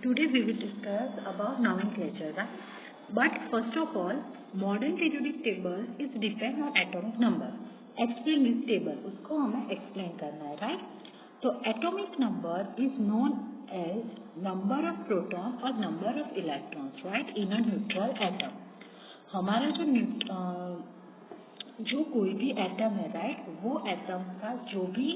Today we will discuss about nomenclature, right? But first of all, modern periodic table is depend on atomic number. Explain this table, उसको हमें explain करना है, right? तो atomic number is known as number of proton or number of electrons, right? In a neutral atom. हमारा जो कोई भी atom है, राइट, वो एटम का जो भी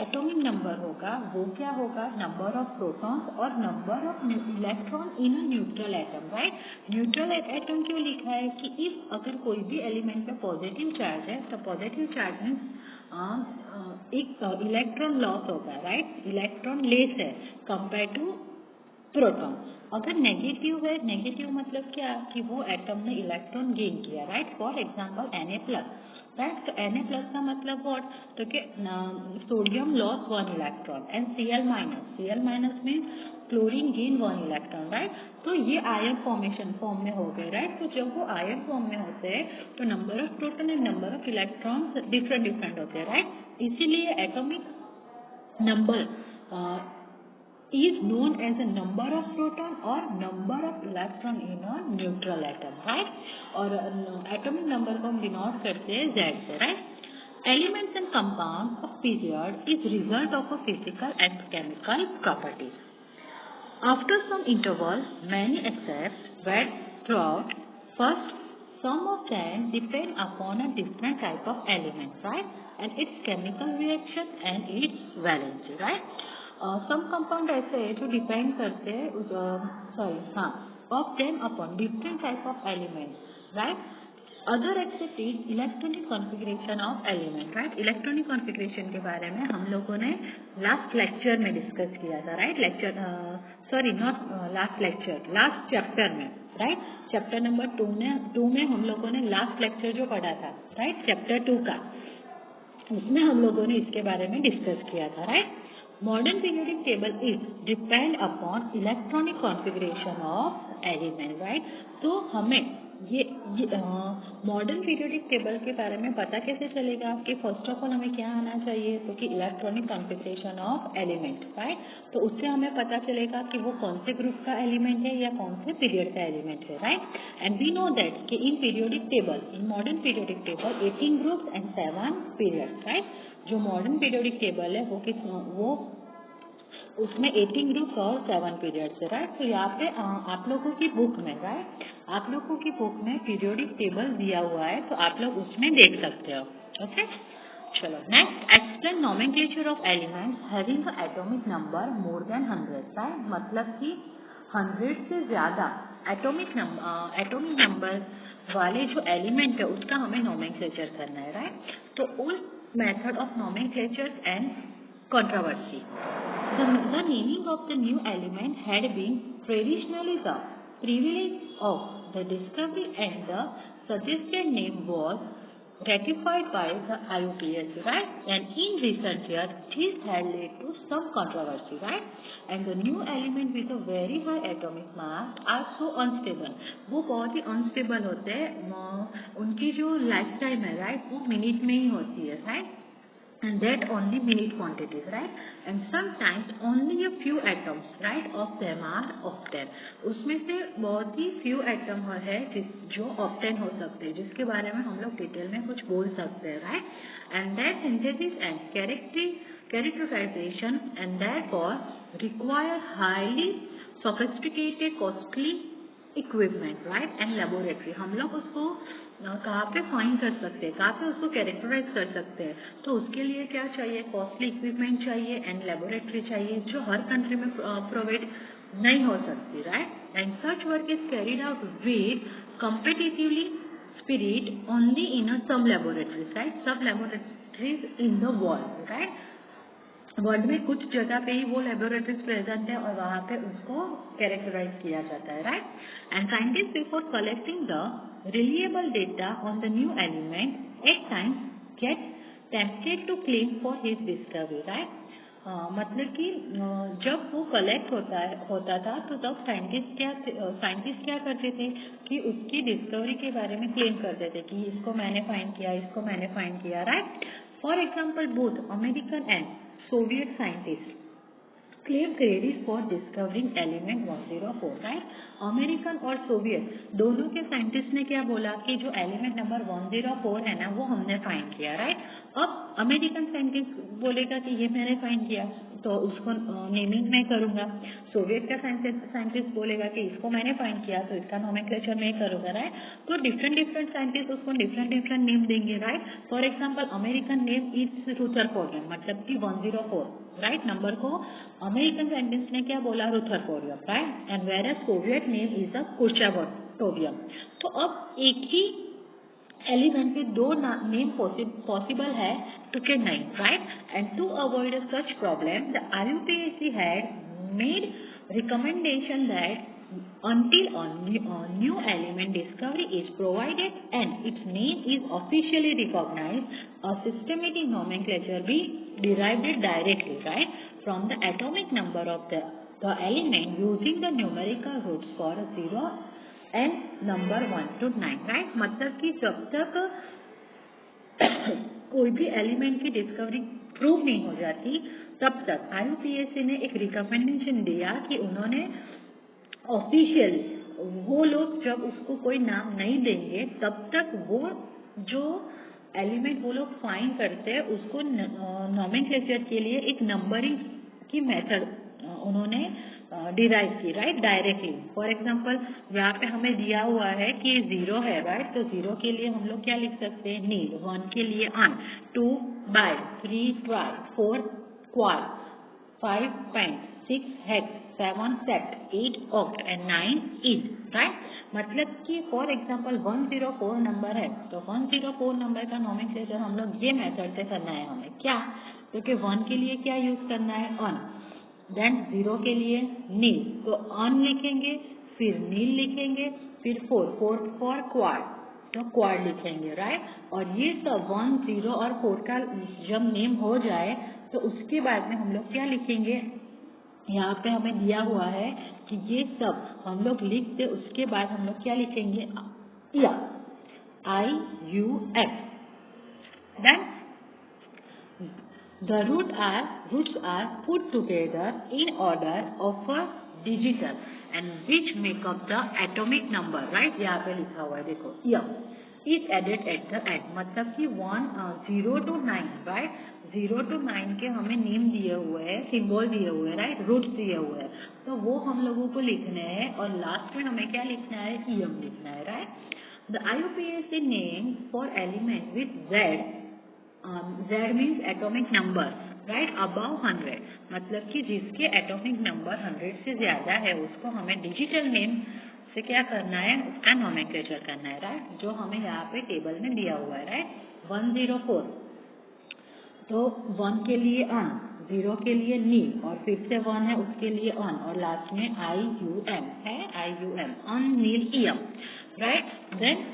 एटॉमिक नंबर होगा वो क्या होगा, नंबर ऑफ प्रोटॉन्स और number of electron in a neutral atom, right. Neutral atom क्यों लिखा है कि इफ अगर कोई भी एलिमेंट में पॉजिटिव चार्ज है तो पॉजिटिव चार्ज में एक इलेक्ट्रॉन लॉस होगा, राइट, इलेक्ट्रॉन लेस है कंपेयर टू प्रोटॉन। अगर नेगेटिव है, नेगेटिव मतलब क्या कि वो एटम ने इलेक्ट्रॉन गेन किया, right. For example Na+, right. तो Na+ का मतलब व्हाट, तो कि sodium loss 1 electron and Cl- mean chlorine gain 1 electron, right. तो ये आयन फॉर्म में हो गए, राइट। तो जब वो आयन फॉर्म में होते हैं तो number of proton and number of electron different होते हैं, राइट। इसीलिए atomic number is known as a number of proton or number of electron in a neutral atom, right? और atomic number को हम denote करते हैं Z से, right? Elements and compounds of period is result of a physical and chemical properties. After some interval, many accepts were throughout. First, some of them depend upon a different type of element, right? And its chemical reaction and its valency, right? Some compound ऐसे है जो depend करते हैं of them upon different type of element, right. Other except is electronic configuration of element, right. Electronic configuration के बारे में हम लोगों ने लास्ट लेक्चर में डिस्कस किया था, राइट। लास्ट चैप्टर में, राइट। चैप्टर नंबर 2 में हम लोगों ने लास्ट लेक्चर जो पढ़ा था, राइट, चैप्टर 2 का, उसमें हम लोगों ने इसके बारे में डिस्कस किया था, right. Modern periodic table is depend upon electronic configuration of element, right? तो हमें ये मॉडर्न पीरियोडिक टेबल के बारे में पता कैसे चलेगा कि फर्स्ट ऑफ ऑल हमें क्या आना चाहिए, तो कि electronic configuration of element, right. तो उससे हमें पता चलेगा कि वो कौन से ग्रुप का एलिमेंट है या कौन से पीरियड का एलिमेंट है, right. And we know that कि in periodic table, in modern periodic table 18 groups and 7 periods, right. जो मॉडर्न पीरियोडिक टेबल है वो उसमें 18 ग्रुप्स और 7 पीरियड्स है, राइट। तो यहाँ पे आप लोगों की बुक में, राइट, आप लोगों की बुक में पीरियोडिक टेबल दिया हुआ है, तो आप लोग उसमें देख सकते हो, ओके। चलो next, explain nomenclature of elements having a atomic number more than 100, right. मतलब कि 100 से ज़्यादा एटॉमिक नंबर वाले जो एलिमेंट है उसका हमें नोमेनक्लेचर करना है, राइट। तो उस method of nomenclature and controversy. The naming of the new element had been traditionally the privilege of the discovery, and the suggested name was ratified by the IUPAC, right? And in recent years, this had led to some controversy, right? And the new element with a very high atomic mass are so unstable. वो बहुत ही unstable होते हैं, उनकी जो life time है, right, वो minute में ही होती है, right. And that only minute quantities, right? And sometimes only a few atoms, right, of them are octet. उसमें से बहुत ही few atom है जो octet हो सकते हैं, जिसके बारे में हम लोग डिटेल में कुछ बोल सकते हैं, right? And that synthesis and characterization and therefore require highly sophisticated, costly equipment, right, and laboratory. हम लोग उसको कहाँ पे फाइंड कर सकते हैं, कहाँ पे उसको कैरेक्टराइज कर सकते हैं, तो उसके लिए क्या चाहिए, कॉस्टली इक्विपमेंट चाहिए एंड लेबोरेटरी चाहिए, जो हर कंट्री में प्रोवाइड नहीं हो सकती, right. And such work is carried out with competitively spirit only in some laboratories, right, some laboratories in the world, right. World में कुछ जगह पे ही वो लेबोरेटरीज प्रेजेंट है और वहाँ पे उसको कैरेक्टराइज किया जाता है, right. And scientist before collecting the reliable data on the new element at times get tempted to claim for his discovery, right. मतलब कि जब वो कलेक्ट होता था तो तब साइंटिस्ट क्या करते थे कि उसकी डिस्कवरी के बारे में क्लेम करते थे कि इसको मैंने फाइंड किया, right. For example both American and Soviet scientists claim credit for discovering element 104, right. American और सोवियत दोनों के साइंटिस्ट ने क्या बोला कि जो एलिमेंट नंबर 104 है ना वो हमने फाइंड किया, राइट। अब अमेरिकन साइंटिस्ट बोलेगा कि ये मैंने फाइंड किया तो उसको नेमिंग मैं करूंगा। सोवियत का साइंटिस्ट बोलेगा कि इसको मैंने फाइंड किया तो इसका नोमेनक्लेचर मैं करूंगा, राइट। तो डिफरेंट साइंटिस्ट उसको डिफरेंट नेम देंगे, right. For example American name is rutherfordium, मतलब कि 104, राइट। नंबर को अमेरिकन साइंटिस्ट ने क्या बोला, rutherfordium, right. And where Soviet name is a kurchatovium. तो अब एक ही एलिमेंट के दो नेम पॉसिबल है to get 9, right? And to avoid such problem, the IUPAC had made recommendation that until a new element discovery is provided and its name is officially recognized, a systematic nomenclature be derived directly, right, from the atomic number of the element using the numerical roots for 0 and number 1 to 9, right? मतलब कि जब तक कोई भी element की discovery prove नहीं हो जाती तब तक IUPAC ने एक रिकमेंडेशन दिया कि उन्होंने ऑफिशियल वो लोग जब उसको कोई नाम नहीं देंगे तब तक वो जो एलिमेंट वो लोग फाइंड करते हैं उसको नोमेनक्लेचर के लिए एक नंबरिंग की मेथड उन्होंने डिराइव की, राइट, डायरेक्टली। फॉर एग्जाम्पल यहाँ पे हमें दिया हुआ है कि 0 है, राइट। तो 0 के लिए हम लोग क्या लिख सकते हैं, नील। 1 के लिए un, 2 bi, 3 tri, 4 quad, 5 pent, 6 hex, 7 sept, 8 oct and 9 enn, right. मतलब कि फॉर एग्जाम्पल 104 नंबर है तो 104 नंबर का नोमेनक्लेचर हम लोग ये मेथड से करना है हमें, क्या, क्योंकि 1 के लिए क्या यूज करना है, अन। देन 0 के लिए नील, तो अन लिखेंगे, फिर नील लिखेंगे, फिर 4 फॉर क्वाड, तो क्वाड लिखेंगे, राइट। और ये सब 1, 0 और 4 का जब नेम हो जाए तो उसके बाद में हम लोग क्या लिखेंगे, यहाँ पे हमें दिया हुआ है कि ये सब हम लोग लिख दे, उसके बाद हम लोग क्या लिखेंगे, या IUM। Then the roots are put together in order of a digital and which make up the atomic number, right। यहाँ पे लिखा हुआ है देखो, is added at the end, मतलब कि 0 to 9, right। 0 to 9 के हमें नेम दिए हुए हैं, सिंबल दिए हुए हैं, राइट, रूट्स दिए हुए हैं, तो वो हम लोगों को लिखने हैं और लास्ट में हमें क्या लिखना है, EM लिखना है, right. The IUPAC name for element with Z means atomic number, right, above 100, मतलब कि जिसके एटॉमिक नंबर 100 से ज्यादा है उसको हमें डिजिटल नेम से क्या करना है, उसका नोमेनक्लेचर करना है, राइट, जो हमें यहाँ पे टेबल में दिया हुआ है, राइट। 104 तो 1 के लिए अन, 0 के लिए नील और फिर से 1 है उसके लिए अन और लास्ट में IUM है, IUM, un nil EM, right. Then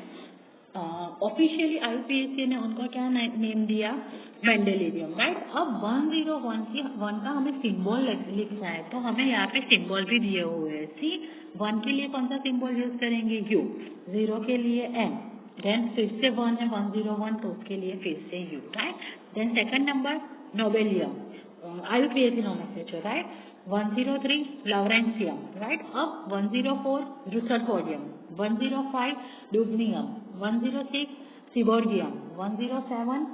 officially IUPAC ने उनको क्या नेम दिया, मेंडेलिवियम, राइट। अब 101 का हमें सिंबल लिखना है तो हमें यहाँ पे सिंबल भी दिए हुए हैं। सी 1 के लिए कौन सा सिंबल यूज करेंगे, U, 0 के लिए M, देन फिर से 1 है 101 तो उसके लिए फिर से U, right. Then second number nobelium, IUPAC nomenclature, right. 103 lawrencium, right. अब 104 rutherfordium, 105 dubnium, 106 seaborgium, 107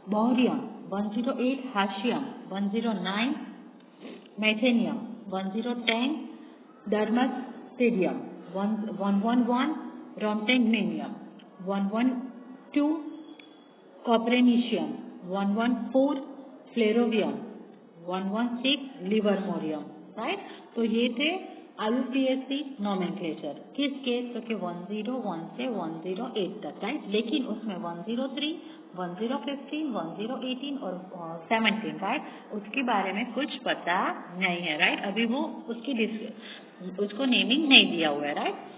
bohrium, 108 hassium, 109 meitnerium, 1010 darmstadtium, 111 roentgenium, 112 copernicium, 114 flerovium, 116 livermorium, right. तो ये थे IUPAC नोमेनक्लेचर किसके, तो कि 101 से 108 तक, राइट। लेकिन उसमें 103, 1015, 1018 और 17, राइट, उसके बारे में कुछ पता नहीं है, राइट। अभी वो उसको नेमिंग नहीं दिया हुआ है, right.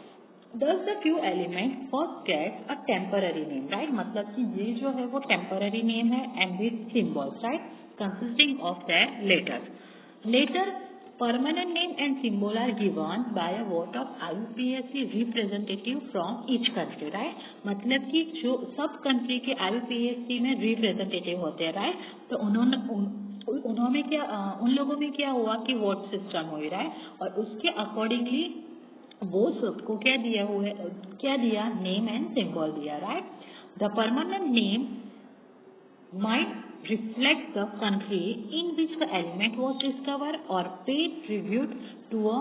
Thus the few element first gets a temporary name, right, मतलब कि ये जो है वो temporary name है and with symbols, right, consisting of their letters. Later permanent name and symbol are given by a vote of IUPAC representative from each country, right, मतलब कि जो सब कंट्री के IUPAC में representative होते हैं, right, तो उन लोगों में क्या हुआ कि वोट सिस्टम हो रहा है और उसके अकॉर्डिंगली वो सबको क्या दिया नेम एंड सिंबल दिया, right. The permanent name might reflect the country in which the element was discovered or pay tribute to a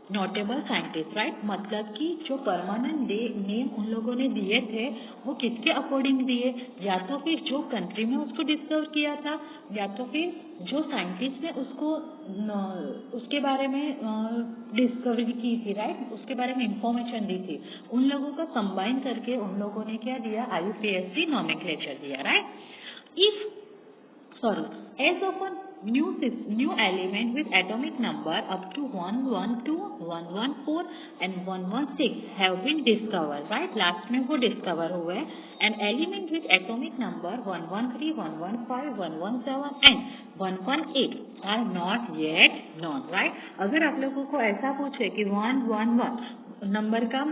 notable scientist, right। मतलब कि जो परमानेंट नेम उन लोगों ने दिए थे वो किसके अकॉर्डिंग दिए, या तो फिर जो कंट्री में उसको डिस्कवर किया था या तो फिर जो साइंटिस्ट ने उसके बारे में डिस्कवरी की थी, राइट, उसके बारे में इंफॉर्मेशन दी थी। उन लोगों का कंबाइन करके उन लोगों ने क्या दिया, IUPAC नॉमेनक्लेचर दिया, right. As of a new element with atomic number up to 112, 114 and 116 have been discovered, right। Last में वो डिस्कवर हुए। An element with atomic number 113, 115, 117 and 118 are not yet known, right। अगर आप लोगों को ऐसा पूछे कि 111 नंबर का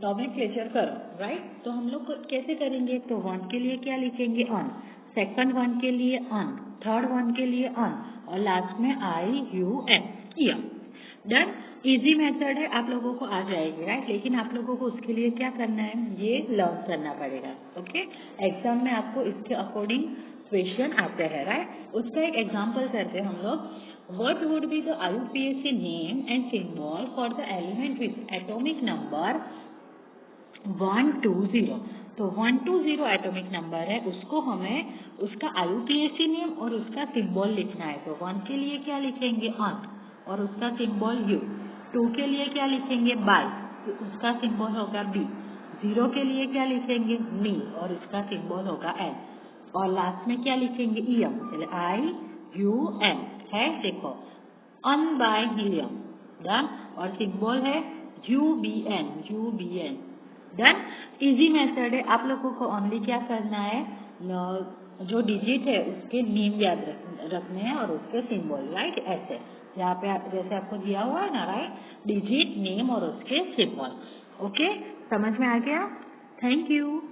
नॉमेनक्लेचर करो, राइट, तो हम लोग कैसे करेंगे, तो 1 के लिए क्या लिखेंगे, ऑन, सेकंड 1 के लिए ऑन, थर्ड 1 के लिए ऑन और लास्ट में IUN। डन, इजी मेथड है, आप लोगों को आ जाएगी, राइट। लेकिन आप लोगों को उसके लिए क्या करना है, ये लर्न करना पड़ेगा, ओके। एग्जाम में आपको इसके अकॉर्डिंग क्वेश्चन आते हैं, राइट। उसका एक एग्जाम्पल करते हैं हम लोग। What would be the IUPAC name and symbol for the element with atomic number 120। तो 120 एटॉमिक नंबर है, उसको हमें उसका IUPAC नेम और उसका सिंबल लिखना है। तो 1 के लिए क्या लिखेंगे, ऑन और उसका सिंबल U। 2 के लिए क्या लिखेंगे, बाय, तो उसका सिंबल होगा B। 0 के लिए क्या लिखेंगे, मी और उसका सिंबल होगा N और लास्ट में क्या लिखेंगे, EM, IUN है, देखो ऑन बाय हीलियम, डन, और सिंबल है UBN। डन, इजी मेथड है। आप लोगों को ओनली क्या करना है, जो डिजिट है उसके नेम याद रखने हैं और उसके सिंबल, राइट। ऐसे यहाँ पे जैसे आपको दिया हुआ है ना, राइट, डिजिट, नेम और उसके सिंबल, ओके। समझ में आ गया, थैंक यू।